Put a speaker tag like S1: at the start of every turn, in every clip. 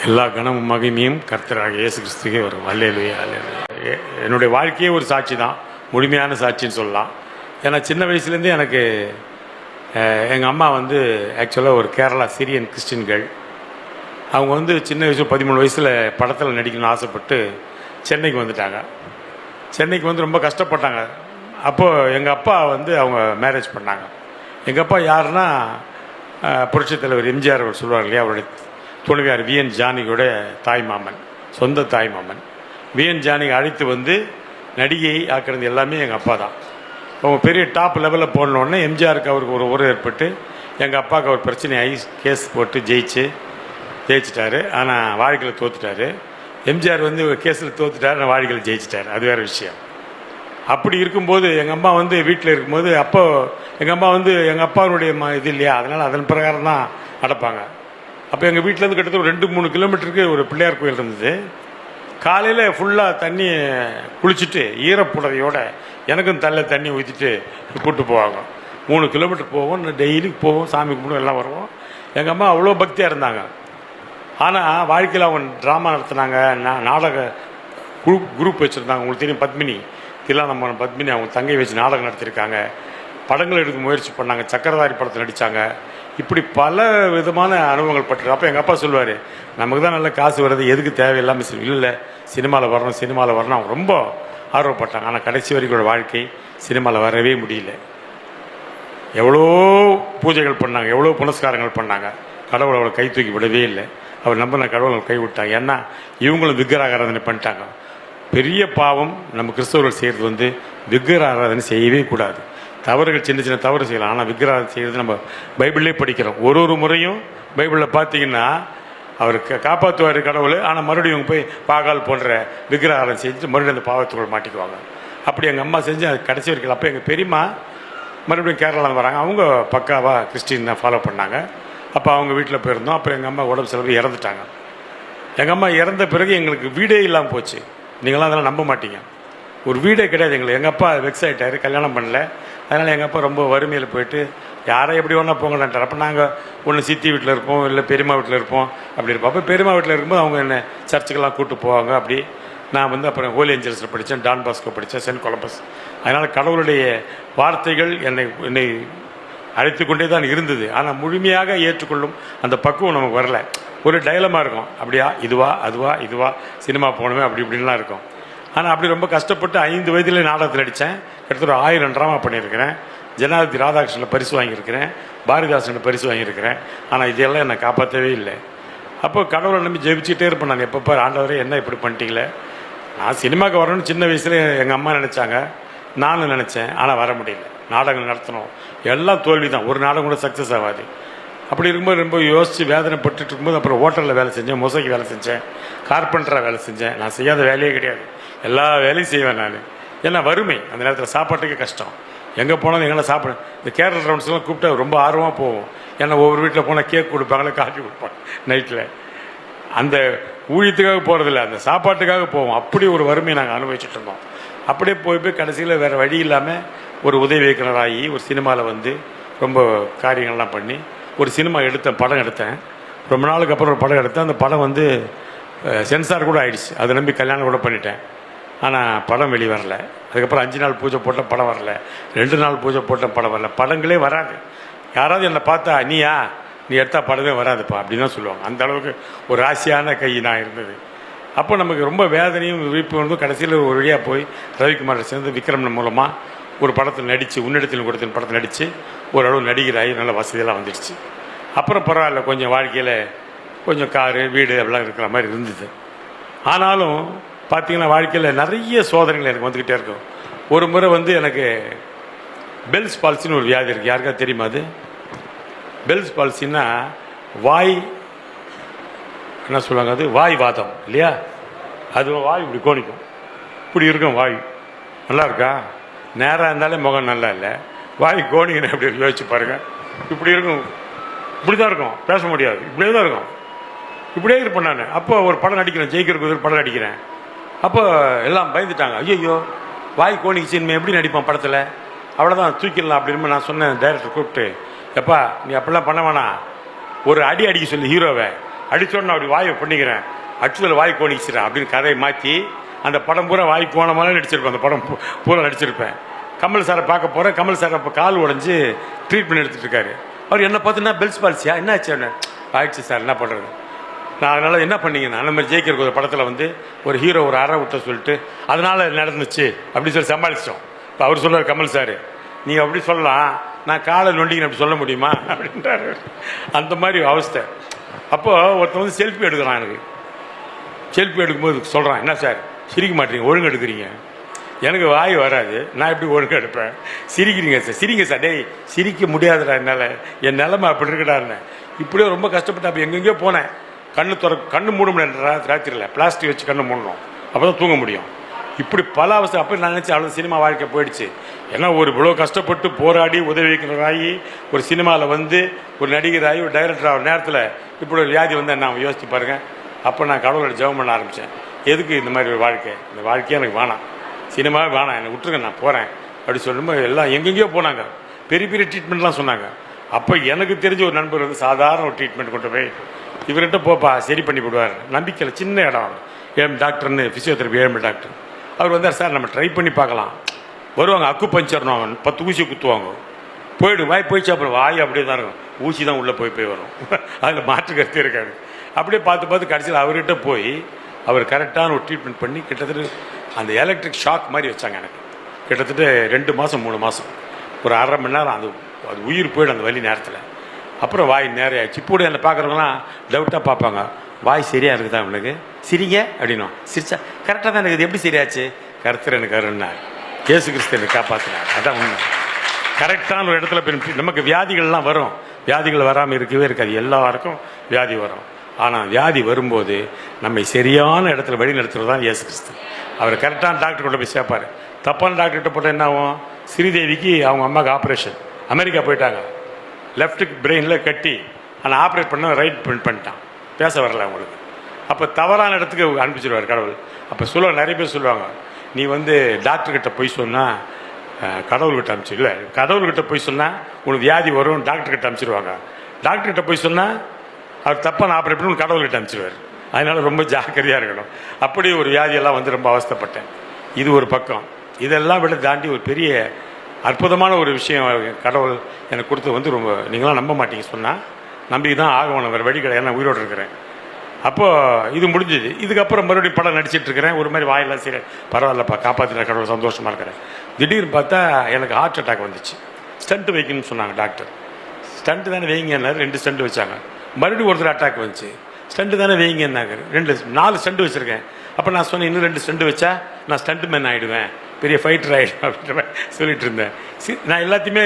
S1: எல்லா கனமும் மகிமையும் கர்த்தராக இயேசு கிறிஸ்துக்கே வரும். அல்லேலூயா, அல்லேலூயா. என்னுடைய வாழ்க்கையே ஒரு சாட்சி தான், முழுமையான சாட்சின்னு சொல்லலாம். ஏன்னா சின்ன வயசுலேருந்தே எனக்கு எங்கள் அம்மா வந்து ஆக்சுவலாக ஒரு கேரளா சிரியன் கிறிஸ்டின்கள். அவங்க வந்து சின்ன வயசு 13 வயசில் படத்தில் நடிக்கணும்னு ஆசைப்பட்டு சென்னைக்கு வந்துட்டாங்க. சென்னைக்கு வந்து ரொம்ப கஷ்டப்பட்டாங்க. அப்போது எங்கள் அப்பா வந்து அவங்க மேரேஜ் பண்ணாங்க. எங்கள் அப்பா யாருன்னா புரட்சித் தலைவர் எம்ஜிஆர் அவர் சொல்லுவார் இல்லையா, அவருடைய துணைவியார் விஎன் ஜானகியோட தாய்மாமன், சொந்த தாய்மாமன். விஎன் ஜானகி அழைத்து வந்து நடிகை ஆக்கிறது எல்லாமே எங்கள் அப்பா தான். அவங்க பெரிய டாப் லெவலில் போடணுன்னே எம்ஜிஆருக்கு அவருக்கு ஒரு உறவு ஏற்பட்டு எங்கள் அப்பாவுக்கு அவர் பிரச்சனை ஆகி கேஸ் போட்டு ஜெயிச்சிட்டாரு. ஆனால் வாழ்க்கையில் தோத்துட்டாரு. எம்ஜிஆர் வந்து கேஸில் தோத்துட்டார், ஆனால் வாழ்க்கையில் ஜெயிச்சிட்டார். அது வேறு விஷயம். அப்படி இருக்கும்போது எங்கள் அம்மா வந்து வீட்டில் இருக்கும்போது அப்போ எங்கள் அம்மா வந்து எங்கள் அப்பாவுடைய இது இல்லையா, அதனால் அதன் பிரகாரம் தான் நடப்பாங்க. அப்போ எங்கள் வீட்டிலேருந்து கிட்டத்தட்ட ஒரு 2-3 கிலோமீட்டருக்கு ஒரு பிள்ளையார் கோயில் இருந்தது. காலையில் ஃபுல்லாக தண்ணி குளிச்சுட்டு ஈரப்புடவையோட எனக்கும் தண்ணி ஊற்றிட்டு கூப்பிட்டு போவாங்க. 3 கிலோமீட்டர் போவோம், டெய்லிக்கு போவோம், சாமி கும்பிடுவோம், எல்லாம் வருவோம். எங்கள் அம்மா அவ்வளோ பக்தியாக இருந்தாங்க. ஆனால் வாழ்க்கையில் அவங்க ட்ராமா நடத்துனாங்க, நாடக குரூப் வச்சுருந்தாங்க. உங்களுக்கு தெரியும், பத்மினி தில்லானம்மன் பத்மினி அவங்க தங்கை வச்சு நாடகம் நடத்தியிருக்காங்க. படங்கள் எடுக்க முயற்சி பண்ணாங்க, சக்கரதாரி படத்தில் நடித்தாங்க. இப்படி பல விதமான அனுபவங்கள் பட்டு. அப்போ எங்கள் அப்பா சொல்லுவார், நமக்கு தான் நல்ல காசு வருது, எதுக்கு தேவையில்லாமல் இல்லை சினிமாவில் வரணும் அவங்க ரொம்ப ஆர்வப்பட்டாங்க. ஆனால் கடைசி வரைக்கும் வாழ்க்கை சினிமாவில் வரவே முடியல. எவ்வளோ பூஜைகள் பண்ணாங்க, எவ்வளோ புனஸ்காரங்கள் பண்ணாங்க, கடவுளை அவளை கை தூக்கி விடவே இல்லை. அவர் நம்பின கடவுளை கை விட்டாங்க. ஏன்னா இவங்களும் விக்கிரகாராதனை பண்ணிட்டாங்க. பெரிய பாவம் நம்ம கிறிஸ்தவர்கள் செய்கிறது வந்து விக்கிரகாராதனை செய்யவே கூடாது. தவறுகள் சின்ன சின்ன தவறு செய்யலாம், ஆனால் விக்கிரகாரம் செய்கிறது நம்ம பைபிள்லேயே படிக்கிறோம். ஒரு முறையும் பைபிளில் பார்த்தீங்கன்னா அவர் காப்பாற்றுவார் கடவுள். ஆனால் மறுபடியும் இவங்க போய் பாகால் போன்ற விக்கிரகாரம் செஞ்சுட்டு மறுபடியும் அந்த பாவத்துக்குள் மாட்டிக்குவாங்க. அப்படி எங்கள் அம்மா செஞ்சு அது கடைசி வரைக்கும். அப்போ எங்கள் பெரியம்மா மறுபடியும் கேரளாவில் வராங்க. அவங்க பக்காவாக கிறிஸ்டின் தான் ஃபாலோ பண்ணாங்க. அப்போ அவங்க வீட்டில் போயிருந்தோம். அப்புறம் எங்கள் அம்மா உடம்பு செலவு இறந்துட்டாங்க. எங்கள் அம்மா இறந்த பிறகு எங்களுக்கு வீடே இல்லாமல் போச்சு. நீங்களாம் அதெல்லாம் நம்ப மாட்டீங்க. ஒரு வீடே கிடையாது எங்களுக்கு. எங்கள் அப்பா வெக்ஸ் ஆகிட்டார், கல்யாணம் பண்ணல. அதனால் எங்கள் அப்பா ரொம்ப வறுமையில் போயிட்டு யாரை எப்படி ஒன்றா போங்கடான்ட்டார். அப்போ நாங்கள் ஒன்று சித்தி வீட்டில் இருப்போம், இல்லை பெரியம்மா வீட்டில் இருப்போம், அப்படி இருப்போம். அப்போ பெரியம்மா வீட்டில் இருக்கும்போது அவங்க என்னை சர்ச்சுக்கெல்லாம் கூப்பிட்டு போவாங்க. அப்படி நான் வந்து அப்புறம் ஹோலி ஏஞ்சல்ஸில் படித்தேன், டான் பாஸ்கோ படித்தேன், சென்ட் கொலம்பஸ். அதனால் கடவுளுடைய வார்த்தைகள் என்னை அழைத்து கொண்டே தான் இருந்தது. ஆனால் முழுமையாக ஏற்றுக்கொள்ளும் அந்த பக்குவம் நமக்கு வரல. ஒரு டைலமாக இருக்கும், அப்படியா இதுவா சினிமா போகணுமே அப்படி இப்படின்லாம் இருக்கும். ஆனால் அப்படி ரொம்ப கஷ்டப்பட்டு 5 வயதில் நாடகத்தில் நடித்தேன். கிட்டத்தட்ட 1000 ட்ராமா பண்ணியிருக்கிறேன். ஜனாதிபதி ராதாகிருஷ்ணனில் பரிசு வாங்கியிருக்கிறேன், பாரதிதாசனில் பரிசு வாங்கியிருக்கிறேன். ஆனால் இதெல்லாம் என்னை காப்பாற்றவே இல்லை. அப்போ கடவுளை நம்பி ஜெபிச்சுட்டே இருப்பேன் நான். எப்பப்போ ஆண்டவரே என்ன இப்படி பண்ணிட்டீங்களே. நான் சினிமாவுக்கு வரணும்னு சின்ன வயசுல எங்கள் அம்மா நினச்சாங்க, நானும் நினச்சேன். ஆனால் வர முடியல. நாடகம் நடத்தணும், எல்லாம் தோல்வி தான். ஒரு நாடகம் கூட சக்ஸஸ் ஆகாது. அப்படி இருக்கும்போது ரொம்ப யோசித்து வேதனைப்பட்டு இருக்கும்போது அப்புறம் ஹோட்டலில் வேலை செஞ்சேன், மொசைக்கு வேலை செஞ்சேன், கார்பெண்டராக வேலை செஞ்சேன். நான் செய்யாத வேலையே கிடையாது, எல்லா வேலையும் செய்வேன் நான். ஏன்னா வறுமை, அந்த நேரத்தில் சாப்பாட்டுக்கே கஷ்டம். எங்கே போனாலும் எங்கெல்லாம் சாப்பிட இந்த கேரள ரவுண்ட்ஸ்லாம் கூப்பிட்டா ரொம்ப ஆர்வமாக போவோம். ஏன்னா ஒவ்வொரு வீட்டில் போனால் கேக் கொடுப்பாங்களே, காஃபி கொடுப்பாங்க நைட்டில். அந்த ஊழியத்துக்காக போகிறதில்ல, அந்த சாப்பாட்டுக்காக போவோம். அப்படி ஒரு வறுமையை நாங்கள் அனுபவிச்சுட்டு இருந்தோம். அப்படியே போய் கடைசியில் வேறு வழி இல்லாமல் ஒரு உதவி இயக்குனராகி ஒரு சினிமாவில் வந்து ரொம்ப காரியங்கள்லாம் பண்ணி ஒரு சினிமா படம் எடுத்தேன். ரொம்ப நாளுக்கு அப்புறம் ஒரு படம் எடுத்தேன். அந்த படம் வந்து சென்சார் கூட ஆயிடுச்சு. அதை நம்பி கல்யாணம் கூட பண்ணிட்டேன். ஆனால் படம் வெளியே வரல. அதுக்கப்புறம் 5 நாள் பூஜை போட்ட படம் வரல, 2 நாள் பூஜை போட்ட படம் வரல, படங்களே வராது. யாராவது என்னை பார்த்தா நீ எடுத்தால் படமே வராதுப்பா அப்படின்னு தான் சொல்லுவாங்க. அந்த அளவுக்கு ஒரு ராசியான கை நான் இருந்தது. அப்போ நமக்கு ரொம்ப வேதனையும் விழிப்பு வந்து கடைசியில் ஒரு வழியாக போய் ரவிக்குமார் சேர்ந்து விக்ரம் மூலமாக ஒரு படத்தில் நடித்து, உன்னிடத்தில் கொடுத்த படத்தில் நடித்து ஓரளவு நடிகராகி நல்ல வசதியெல்லாம் வந்துடுச்சு. அப்புறம் பரவாயில்ல, கொஞ்சம் வாழ்க்கையில் கொஞ்சம் காரு வீடு அப்படிலாம் இருக்கிற மாதிரி இருந்தது. ஆனாலும் பார்த்திங்கன்னா வாழ்க்கையில் நிறைய சோதனைகள் எனக்கு வந்துக்கிட்டே இருக்கும். ஒரு முறை வந்து எனக்கு பெல்ஸ் பால்சின்னு ஒரு வியாதி இருக்குது. யாருக்காவது தெரியுமா அது? பெல்ஸ் பால்சின்னா வாய் என்ன சொல்லுவாங்க, அது வாய் வாதம் இல்லையா? அது வாய் இப்படி கோணிக்கும், இப்படி இருக்கும். வாய் நல்லா இருக்கா? நேராக இருந்தாலே முகம் நல்லா இல்லை, வாய் கோணிக்கணும். எப்படி யோசிச்சு பாருங்கள். இப்படி இருக்கும், இப்படி தான் இருக்கும், பேச முடியாது, இப்படியே தான் இருக்கும், இப்படியே இருப்பேன் நான். அப்போ ஒரு படம் நடிக்கிறேன், ஜெயிக்கிறதுக்கு ஒரு படம் நடிக்கிறேன். அப்போ எல்லாம் பயந்துட்டாங்க, ஐயோ வாய் கோணிக்கு இனிமே எப்படி நடிப்பான் படத்தில், அவ்வளோதான் தூக்கிடலாம் அப்படின்னு. நான் சொன்னேன் டைரக்டர் கூப்பிட்டு, எப்பா நீ அப்படிலாம் பண்ண வேணாம், ஒரு அடிக்க சொல்லி ஹீரோவை அடிச்சோன்னு நான் அப்படி வாயை பண்ணிக்கிறேன், அச்சுதல் வாய் கோணிக்கிறேன் அப்படின்னு கதையை மாற்றி அந்த படம் பூரா வாய் போன மாதிரி நடிச்சிருப்பேன். அந்த படம் பூரா நடிச்சிருப்பேன். கமல் சாரை பார்க்க போகிறேன். கமல் சார் அப்போ கால் உடஞ்சி ட்ரீட்மெண்ட் எடுத்துகிட்டு இருக்காரு. அவர் என்ன பார்த்துன்னா பெல்ஸ் பாலிசியா என்ன ஆச்சு? ஆயிடுச்சு சார், என்ன பண்ணுறது? நான் அதனால் என்ன பண்ணிங்கன்னா, அந்த மாதிரி ஜெயிக்கிற ஒரு படத்தில் வந்து ஒரு ஹீரோ ஒரு அரை விட்ட சொல்லிட்டு அதனால் நடந்துச்சு அப்படின்னு சொல்லி சமாளிச்சிட்டோம். இப்போ அவர் சொல்லுவார் கமல் சார், நீங்கள் அப்படி சொல்லலாம், நான் காலை நொண்டிங்கன்னு அப்படி சொல்ல முடியுமா அப்படின்றாரு. அந்த மாதிரி அவஸ்தை. அப்போது ஒருத்தர் வந்து செல்ஃபி எடுக்கிறான். எனக்கு செல்ஃபி எடுக்கும்போது சொல்கிறான், என்ன சார் சிரிக்க மாட்டீங்க, ஒழுங்கு எடுக்கிறீங்க. எனக்கு வாய் வராது, நான் எப்படி ஒழுங்கு எடுப்பேன்? சிரிக்கிறீங்க சார், சிரிங்க சார். டேய் சிரிக்க முடியாதுடா, என்னால், என் நிலைமை அப்படி இருக்கடாருன்னு இப்படியே ரொம்ப கஷ்டப்பட்டு அப்போ எங்கெங்கேயோ போனேன். கண்ணு மூட முடியாது ராத்திரியில், பிளாஸ்டிக் வச்சு கண்ணு மூடணும், அப்போ தான் தூங்க முடியும். இப்படி பல அவசரம். அப்போ நான் நினச்சி அவ்வளோ சினிமா வாழ்க்கை போயிடுச்சு. ஏன்னா ஒரு இவ்வளோ கஷ்டப்பட்டு போராடி உதவிக்கிறதாகி ஒரு சினிமாவில் வந்து ஒரு நடிகராகி ஒரு டைரக்டர் ஆகிற நேரத்தில் இப்படி ஒரு வியாதி வந்து நான் யோசிச்சு பாருங்கள். அப்போ நான் கடவுளோட ஜெபம் பண்ண ஆரம்பித்தேன். எதுக்கு இந்த மாதிரி ஒரு வாழ்க்கை? இந்த வாழ்க்கையே எனக்கு வேணாம், சினிமாவே வேணாம், என்னை விட்டுருங்க, நான் போகிறேன் அப்படி சொல்லும்போது எல்லாம் எங்கெங்கேயோ போனாங்க. பெரிய பெரிய ட்ரீட்மெண்ட்லாம் சொன்னாங்க. அப்போ எனக்கு தெரிஞ்ச ஒரு நண்பர் வந்து சாதாரண ஒரு ட்ரீட்மெண்ட் கொண்டு போய் இவர்கிட்ட போப்பா சரி பண்ணி விடுவார். நம்பிக்கையில் சின்ன இடம், ஏஎம் டாக்டர்னு ஃபிசியோதெரப்பி ஏஎம் டாக்டர். அவர் வந்தார், சார் நம்ம ட்ரை பண்ணி பார்க்கலாம். வருவாங்க, அக்கு பஞ்சர்னுவாங்க, 10 ஊசி குத்துவாங்க, போய்டும் வாய் போயிடுச்சு. அப்புறம் வாய் அப்படியே தான் இருக்கும், ஊசி தான் உள்ளே போய் வரும். அதில் மாற்று கருத்தே இருக்காது. அப்படியே பார்த்து கடைசியில் அவர்கிட்ட போய் அவர் கரெக்டான ஒரு ட்ரீட்மெண்ட் பண்ணி கிட்டத்தட்ட அந்த எலக்ட்ரிக் ஷாக் மாதிரி வச்சாங்க எனக்கு. கிட்டத்தட்ட 2 மாதம் 3 மாதம் ஒரு 1/2 மணி நேரம் அது உயிர் போய்டும் அந்த வலி நேரத்தில். அப்புறம் வாய் நேரம் ஆயிடுச்சு. இப்போ என்னை பார்க்குறவங்களாம் டவுட்டாக பார்ப்பாங்க, வாய் சரியாக இருக்குதா அவனுக்கு, சிரிங்க அப்படின்னும். சிரிச்சா கரெக்டாக தான் இருக்குது, எப்படி சரியாச்சு? கருத்தர் எனக்கு அருன்னார், இயேசு கிறிஸ்து என்னை காப்பாற்றினார். அதான் உண்மை. கரெக்டான ஒரு இடத்துல நமக்கு வியாதிகள்லாம் வரும். வியாதிகள் வராமல் இருக்கவே இருக்காது, எல்லாருக்கும் வியாதி வரும். ஆனால் வியாதி வரும்போது நம்மை சரியான இடத்துல வழி நடத்துகிறது தான் இயேசு கிறிஸ்து. அவர் கரெக்டான டாக்டர் கொண்டு போய் சேர்ப்பார். தப்பான டாக்டர்கிட்ட போட்டால் என்ன ஆகும்? ஸ்ரீதேவிக்கு அவங்க அம்மாவுக்கு ஆப்ரேஷன், அமெரிக்கா போயிட்டாங்க, லெஃப்ட்டுக்கு பிரெயினில் கட்டி, ஆனால் ஆப்ரேட் பண்ண ரைட் பண்ணிட்டான், பேச வரல அவங்களுக்கு. அப்போ தவறான இடத்துக்கு அனுப்பிச்சிடுவார் கடவுள். அப்போ நிறைய பேர் சொல்லுவாங்க, நீ வந்து டாக்டர்கிட்ட போய் சொன்னால் கடவுள்கிட்ட அனுப்பிச்சு, இல்லை கடவுள்கிட்ட போய் சொன்னால் உனக்கு வியாதி வரும், டாக்டர்கிட்ட அனுப்பிச்சிடுவாங்க. டாக்டர்கிட்ட போய் சொன்னால் அவர் தப்பான ஆப்ரேட் பண்ணி கடவுள்கிட்ட அனுப்பிச்சிடுவார். அதனால் ரொம்ப ஜாக்கிரதையாக இருக்கணும். அப்படி ஒரு வியாதியெல்லாம் வந்து ரொம்ப அவஸ்தைப்பட்டேன். இது ஒரு பக்கம். இதெல்லாம் விட தாண்டி ஒரு பெரிய அற்புதமான ஒரு விஷயம் கடவுள் எனக்கு கொடுத்து வந்து ரொம்ப, நீங்களாம் நம்ப மாட்டீங்க சொன்னால், நம்பிக்கை தான் ஆகணும், வேறு வழி கிடையாது, நான் உயிரோடு இருக்கிறேன். அப்போது இது முடிஞ்சுது. இதுக்கப்புறம் மறுபடியும் படம் நடிச்சிட்டு இருக்கிறேன். ஒரு மாதிரி வாயெல்லாம் சரி பரவாயில்லப்பா, காப்பாற்றின கடவுள், சந்தோஷமாக இருக்கிறேன். திடீர்னு பார்த்தா எனக்கு ஹார்ட் அட்டாக் வந்துச்சு. ஸ்டண்ட் வைக்கணும்னு சொன்னாங்க டாக்டர். ஸ்டண்ட்டு தானே வைங்கன்னாரு, 2 ஸ்டண்ட் வச்சாங்க. மறுபடியும் ஒருத்தர் அட்டாக் வந்துச்சு, ஸ்டண்ட்டு தானே வைங்கன்னாங்க. 4 ஸ்டண்ட் வச்சுருக்கேன். அப்போ நான் சொன்னேன், இன்னும் 2 ஸ்டண்ட் வச்சா நான் ஸ்டண்ட் மேன் ஆகிடுவேன், பெரிய ஃபைட்டர் ஆகிடுவேன் அப்படின்ற சொல்லிட்டு இருந்தேன். நான் எல்லாத்தையுமே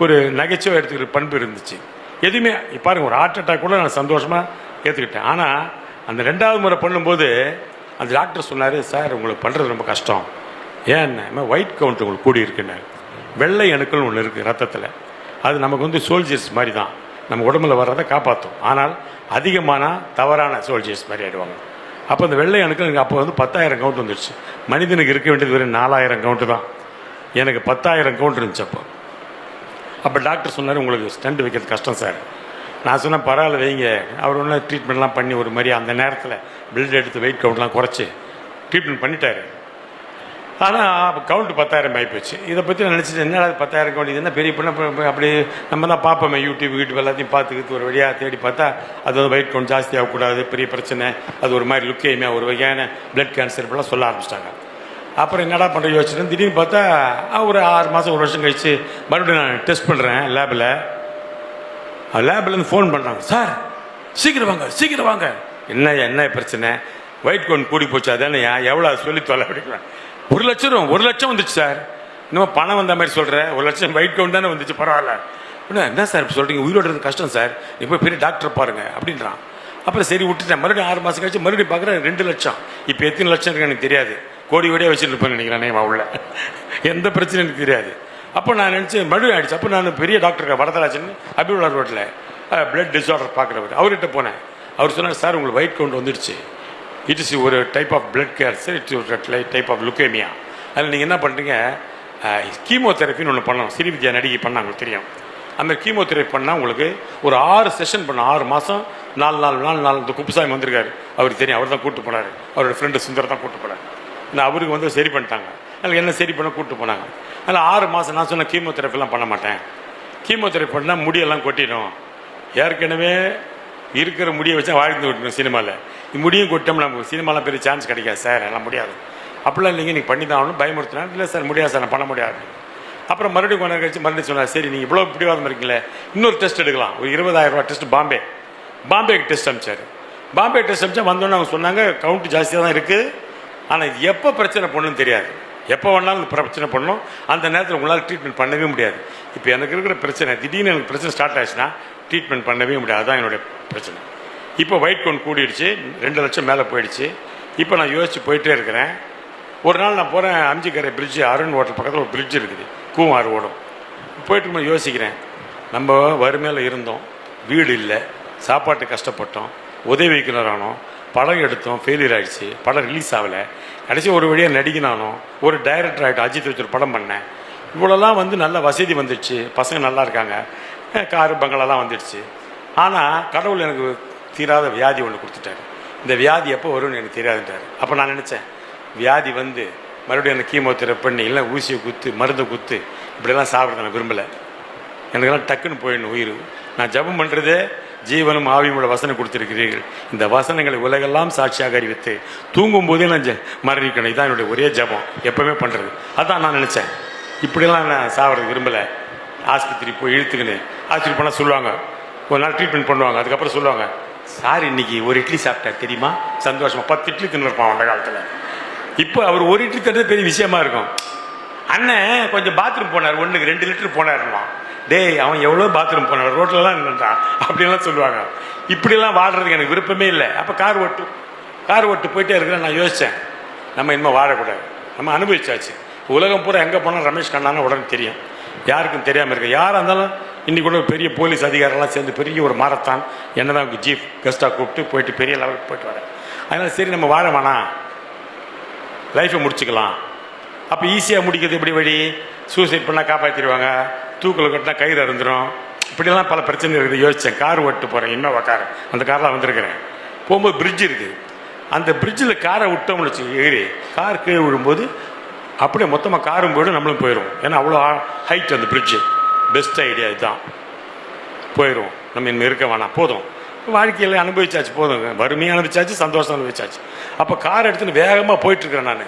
S1: ஒரு நகைச்சுவை எடுத்துக்கிற பண்பு இருந்துச்சு. எதுவுமே பாருங்கள், ஒரு ஹார்ட் அட்டாக் கூட நான் சந்தோஷமாக ஏற்றுக்கிட்டேன். ஆனால் அந்த 2வது முறை பண்ணும்போது அந்த டாக்டர் சொன்னார், சார் உங்களுக்கு பண்ணுறது ரொம்ப கஷ்டம், ஏன்னா ஒயிட் கவுண்ட் உங்களுக்கு கூடி இருக்குன்னாரு. வெள்ளை அணுக்கள் ஒன்று இருக்குது ரத்தத்தில், அது நமக்கு வந்து சோல்ஜர்ஸ் மாதிரி தான், நம்ம உடம்புல வர்றதை காப்பாற்றும். ஆனால் அதிகமான தவறான சோல்ஜர்ஸ் மாதிரி ஆகிடுவாங்க. அப்போ அந்த வெள்ளை அணுக்கள் எனக்கு அப்போ வந்து 10,000 கவுண்ட் வந்துடுச்சு. மனிதனுக்கு இருக்க வேண்டியது வெறும் 4,000 கவுண்ட்டு தான், எனக்கு 10,000 கவுண்ட் இருந்துச்சு. அப்போ டாக்டர் சொன்னார், உங்களுக்கு ஸ்டண்ட் வைக்கிறது கஷ்டம் சார். நான் சொன்னேன், பரவாயில்ல வைங்க. அவர் ஒன்றும் ட்ரீட்மெண்ட்லாம் பண்ணி ஒரு மாதிரி அந்த நேரத்தில் பிளட் எடுத்து வெயிட் கவுண்ட்லாம் குறைச்சி ட்ரீட்மெண்ட் பண்ணிட்டாரு. ஆனால் கவுண்ட் 10,000 ஆகிப்போச்சு. இதை பற்றி நான் நினச்சிட்டு, என்னடா 10,000 கவுண்ட், இது என்ன பெரிய பண்ண, அப்படி நம்ம தான் பார்ப்போமே யூடியூப் எல்லாத்தையும் பார்த்துக்கிட்டு ஒரு வழியாக தேடி பார்த்தா அது வந்து வெயிட் கவுண்ட் ஜாஸ்தி ஆகக்கூடாது, பெரிய பிரச்சனை, அது ஒரு மாதிரி லுக்கேமியா, ஒரு வகையான பிளட் கேன்சர் இப்படிலாம் சொல்ல ஆரம்பிச்சிட்டாங்க. அப்புறம் என்னடா பண்ணுற யோசிச்சுட்டு திடீர்னு பார்த்தா ஒரு 6 மாதம் 1 வருஷம் கழிச்சு மறுபடியும் நான் டெஸ்ட் பண்ணுறேன் லேபிலேருந்து ஃபோன் பண்ணுறாங்க, சார் சீக்கிரம் வாங்க. என்ன பிரச்சனை? ஒயிட் கவுண்ட் கூடி போச்சு, அதானே எவ்வளோ சொல்லி தொலை அப்படிங்களா? 1 லட்சம் வந்துச்சு சார். இன்னும் பணம் வந்த மாதிரி சொல்கிறேன், 1 லட்சம் ஒயிட் கவுண்ட் தானே வந்துச்சு, பரவாயில்ல. என்ன சார் இப்போ சொல்கிறீங்க, உயிரோடு கஷ்டம் சார், நீ போய் பெரிய டாக்டர் பாருங்கள் அப்படின்றான். அப்புறம் சரி விட்டுட்டேன். மறுபடியும் 6 மாதம் கழிச்சு மறுபடியும் பார்க்குறேன் 2 லட்சம். இப்போ எத்தனை லட்சம் இருக்கு எனக்கு தெரியாது, கோடியே வச்சுட்டு இருப்பேன்னு நினைக்கிறேன் உள்ள, எந்த பிரச்சனையும் எனக்கு தெரியாது. அப்போ நான் நினச்சேன் மறுபடியும் ஆகிடுச்சு. அப்போ நான் பெரிய டாக்டர் வரதராஜன் அபிவுல்லா ரோட்டில் பிளட் டிஸார்டர் பார்க்குறவர், அவர்கிட்ட போனேன். அவர் சொன்னார், சார் உங்களுக்கு ஒயிட் கவுண்ட் வந்துடுச்சு, இட் இஸ் ஒரு type of blood cancer, it's ஒரு டைப் ஆஃப் லுக்கேமியா. அதில் நீங்கள் என்ன பண்ணுறீங்க, கீமோதெரப்பின்னு ஒன்று பண்ணணும். ஸ்ரீவித்யா நடிகை பண்ணாங்க தெரியும். அந்த கீமோதெரப்பி பண்ணால் உங்களுக்கு ஒரு 6 செஷன் பண்ணோம். 6 மாதம் 4 நாள் இந்த குப்புசாமி வந்திருக்காரு, அவருக்கு தெரியும், அவர் தான் கூப்பிட்டு போனார். அவரோட ஃப்ரெண்டு சுந்தர் தான் கூப்பிட்டு போனார். இல்லை அவருக்கு வந்து சரி பண்ணிட்டாங்க, அதில் என்ன சரி பண்ண கூப்பிட்டு போனாங்க. அதில் 6 மாதம் நான் சொன்ன கீமோதெரப்பிலாம் பண்ண மாட்டேன், கீமோதெரப்பி பண்ணால் முடியெல்லாம் கொட்டிடும், ஏற்கனவே இருக்கிற முடியை வச்சா வாழ்ந்து விட்டணும் சினிமாவில், முடியும் கொட்டோம் நமக்கு சினிமாவில் பெரிய சான்ஸ் கிடைக்காது சார், எல்லாம் முடியாது. அப்படிலாம் இல்லைங்க, நீங்கள் பண்ணி தான் ஆகணும் பயமுறுத்தினா. இல்லை சார் முடியாது சார், நான் பண்ண முடியாது. அப்புறம் மறுபடியும் கொஞ்ச நேரம் கழிச்சு மறுபடியும் சொன்னார், சரி நீங்கள் இவ்வளோ பிடிவாதம் இருக்கீங்களே இன்னொரு டெஸ்ட் எடுக்கலாம், ஒரு 20,000 ரூபா டெஸ்ட் பாம்பேக்கு டெஸ்ட் அனுப்பிச்சார். பாம்பே டெஸ்ட் அனுப்பிச்சா வந்தோன்னு அவங்க சொன்னாங்க கவுண்ட் ஜாஸ்தியாக தான் இருக்குது, ஆனால் இது எப்போ பிரச்சனை பண்ணணும்னு தெரியாது, எப்போ வேணாலும் பிரச்சனை பண்ணணும், அந்த நேரத்தில் உங்களால் ட்ரீட்மெண்ட் பண்ணவே முடியாது. இப்போ எனக்கு இருக்கிற பிரச்சனை திடீர்னு எனக்கு பிரச்சனை ஸ்டார்ட் ஆச்சுன்னா ட்ரீட்மெண்ட் பண்ணவே முடியாது, அதுதான் என்னுடைய பிரச்சனை. இப்போ ஒயிட் கவுண்ட் கூடிடுச்சு, 2 லட்சம் மேலே போயிடுச்சு. இப்போ நான் யோசித்து போயிட்டே இருக்கிறேன். ஒரு நாள் நான் போகிறேன், அம்ஜிக்கரை பிரிட்ஜு, அருண் ஹோட்டல் பக்கத்தில் ஒரு பிரிட்ஜ் இருக்குது, கூவாறு ஓடும். போயிட்டு யோசிக்கிறேன், நம்ம வறுமையில் இருந்தோம், வீடு இல்லை, சாப்பாட்டு கஷ்டப்பட்டோம், உதவி வைக்கணும் ஆனோம், படம் எடுத்தோம், ஃபெயிலியர் ஆகிடுச்சு, படம் ரிலீஸ் ஆகலை, கடைசி ஒரு வழியாக நடிக்கணும், ஒரு டைரக்டர் ஆகிட்டு அஜித் வச்சு ஒரு படம் பண்ணேன். இவ்வளோலாம் வந்து நல்ல வசதி வந்துடுச்சு, பசங்க நல்லா இருக்காங்க, காரு பங்களாலாம் வந்துடுச்சு. ஆனால் கடவுள் எனக்கு தீராத வியாதி ஒன்று கொடுத்துட்டாரு. இந்த வியாதி எப்போ வரும்னு எனக்கு தெரியாதுட்டார். அப்போ நான் நினச்சேன், வியாதி வந்து மறுபடியும் அந்த கீமோதெரப்பி பண்ணி இல்லை ஊசியை குத்து மருந்தை குத்து இப்படியெல்லாம் சாப்பிட்றத நான் விரும்பலை, எனக்கெல்லாம் டக்குன்னு போயிடணும் உயிர். நான் ஜபம் பண்ணுறதே ஜீவனும் ஆவியோட வசனம் கொடுத்துருக்கிறீர்கள், இந்த வசனங்களை உலகெல்லாம் சாட்சியாக அறிவித்து தூங்கும் போதே நான் மரணிக்கணும், இதுதான் என்னுடைய ஒரே ஜபம் எப்போவுமே பண்ணுறது. அதான் நான் நினச்சேன், இப்படிலாம் நான் சாப்பிட்றது விரும்பலை. ஆஸ்பத்திரி போய் இழுத்துக்கின்னு ஆஸ்பத்திரி போனால் சொல்லுவாங்க, ஒரு நாள் ட்ரீட்மெண்ட் பண்ணுவாங்க, அதுக்கப்புறம் சொல்லுவாங்க, சார் இன்னைக்கு ஒரு இட்லி சாப்பிட்டார் தெரியுமா, சந்தோஷமாக 10 இட்லி தின்னுருப்பான் அந்த காலத்தில். இப்போ அவர் ஒரு இட்லி தட்டுறது பெரிய விஷயமா இருக்கும். அண்ணன் கொஞ்சம் பாத்ரூம் போனார், 1க்கு 2 லிட்டர் போனாருமா, டேய் அவன் எவ்வளோ பாத்ரூம் போனார், ரோட்லலாம் நின்றான் அப்படின்லாம் சொல்லுவாங்க. இப்படிலாம் வாழ்றதுக்கு எனக்கு விருப்பமே இல்லை. அப்போ கார் ஓட்டு போயிட்டே இருக்கிறேன். நான் யோசித்தேன், நம்ம இனிமேல் வாழக்கூடாது, நம்ம அனுபவிச்சாச்சு, உலகம் பூரா எங்கே போனால் ரமேஷ் கண்ணான்னு உடனே தெரியும், யாருக்கும் தெரியாமல் இருக்கு. யாராக இருந்தாலும் இன்றைக்கி கூட பெரிய போலீஸ் அதிகாரிலாம் சேர்ந்து பெரிய ஒரு மாரத்தான் என்ன தான் சீஃப் கெஸ்ட்டாக கூப்பிட்டு போயிட்டு பெரிய லெவலுக்கு போயிட்டு வரேன். அதனால் சரி நம்ம வாழ வேணாம், லைஃப்பை முடிச்சுக்கலாம். அப்போ ஈஸியாக முடிக்கிறது எப்படி வழி, சூசைட் பண்ணால் காப்பாற்றிடுவாங்க, தூக்கில் கட்டினா கயிறு அருந்துடும், இப்படிலாம் பல பிரச்சனை இருக்குது. யோசித்தேன், கார் ஓட்டு போகிறேன், இன்னோவா கார், அந்த காரில் வந்திருக்கிறேன். போகும்போது பிரிட்ஜ் இருக்குது, அந்த பிரிட்ஜில் காரை விட்டோம்னு வச்சு ஏறி கார் கீழே விழும்போது அப்படியே மொத்தமாக காரும் போய்டும், நம்மளும் போயிடும். ஏன்னா அவ்வளோ ஹைட் அந்த பிரிட்ஜு. பெஸ்ட் ஐடியா இதுதான், போயிடும், நம்ம இனிமேல் இருக்க வேணாம், போதும், வாழ்க்கையில் அனுபவிச்சாச்சு, போதும், வறுமையாக அனுபவிச்சாச்சு, சந்தோஷம் அனுபவிச்சாச்சு. அப்போ கார் எடுத்துன்னு வேகமாக போயிட்டுருக்கிறேன். நான்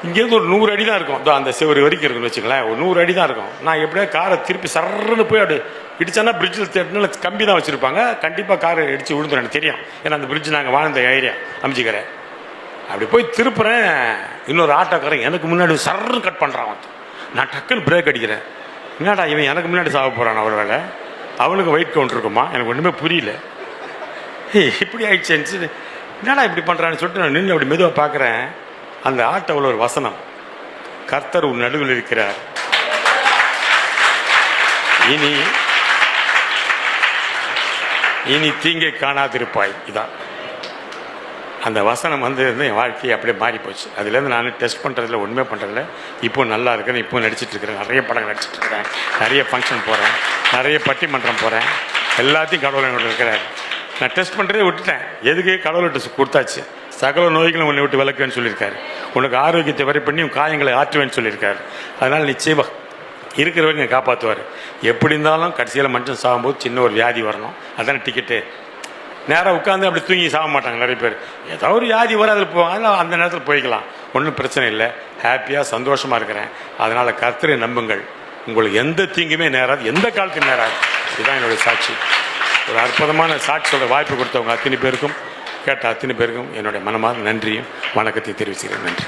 S1: இங்கேருந்து ஒரு 100 அடி தான் இருக்கும், அந்த செவரு வரைக்கும் இருக்குன்னு வச்சுங்களேன், ஒரு 100 அடி தான் இருக்கும். நான் எப்படியா காரை திருப்பி சர்றன்னு போய் அப்படி இடிச்சானா பிரிட்ஜில் தேட்டினா கம்பி தான் வச்சுருப்பாங்க, கண்டிப்பாக காரை இடித்து விழுந்துடும் எனக்கு தெரியும். ஏன்னா அந்த பிரிட்ஜ் நாங்கள் வாழ்ந்த ஏரியா அம்ஜிக்கரை. அப்படி போய் திருப்புறேன், இன்னொரு ஆட்டோக்காரன் எனக்கு முன்னாடி சர்ன்னு கட் பண்ணுறான். நான் டக்குன்னு பிரேக் அடிக்கிறேன், என்னடா இவன் எனக்கு முன்னாடி சாக போகிறான், அவர் வேலை அவனுக்கு வெயிட் கவுண்ட் இருக்குமா, எனக்கு ஒன்றுமே புரியல, இப்படி ஆயிடுச்சு, என்னடா இப்படி பண்ணுறான்னு சொல்லிட்டு நான் நின்று அப்படி மெதுவாக பார்க்குறேன். அந்த ஆட்டோவில் ஒரு வசனம், கர்த்தர் உன் நடுவில் இருக்கிறார், இனி தீங்கை காணாதிருப்பாய். இதான் அந்த வசனம் வந்து என் வாழ்க்கையை அப்படியே மாறி போச்சு. அதுலேருந்து நான் டெஸ்ட் பண்ணுறதில்ல, ஒன்றுமே பண்ணுறதில்ல. இப்போ நல்லா இருக்கிறேன், இப்போ நடிச்சிட்ருக்கிறேன், நிறைய படங்கள் நடிச்சிட்ருக்கிறேன், நிறைய ஃபங்க்ஷன் போகிறேன், நிறைய பட்டிமன்றம் போகிறேன், எல்லாத்தையும் கடவுள் என்னோட இருக்கிறார். நான் டெஸ்ட் பண்ணுறதே விட்டுட்டேன், எதுக்கு கடவுள் டெஸ்ட் கொடுத்தாச்சு. சகல நோய்களும் உன்னை விட்டு விளக்குவேன்னு சொல்லியிருக்காரு, உனக்கு ஆரோக்கியத்தை வரை பண்ணி உன் காயங்களை ஆற்றுவேன்னு சொல்லியிருக்காரு. அதனால் நிச்சயமாக இருக்கிற வரைக்கும் காப்பாற்றுவார். எப்படி இருந்தாலும் கடைசியில் மனுஷன் சாகும்போது சின்ன ஒரு வியாதி வரணும், அதான டிக்கெட்டு. நேராக உட்காந்து அப்படி தூங்கி சாக மாட்டாங்க நிறைய பேர், ஏதோ ஒரு வியாதி வர அதில் போவாங்க, அதில் அந்த நேரத்தில் போய்க்கலாம், ஒன்றும் பிரச்சனை இல்லை, ஹாப்பியாக சந்தோஷமாக இருக்கிறேன். அதனால் கர்த்தரை நம்புங்கள், உங்களுக்கு எந்த தீங்குமே நேராது, எந்த காலத்துக்கும் நேராது. இதுதான் என்னுடைய சாட்சி. ஒரு அற்புதமான சாட்சியோட வாய்ப்பு கொடுத்தவங்க அத்தனை பேருக்கும், கேட்ட அத்தனை பேருக்கும் என்னுடைய மனமார்ந்த நன்றியும் வணக்கத்தை தெரிவிச்சுக்கிறேன். நன்றி.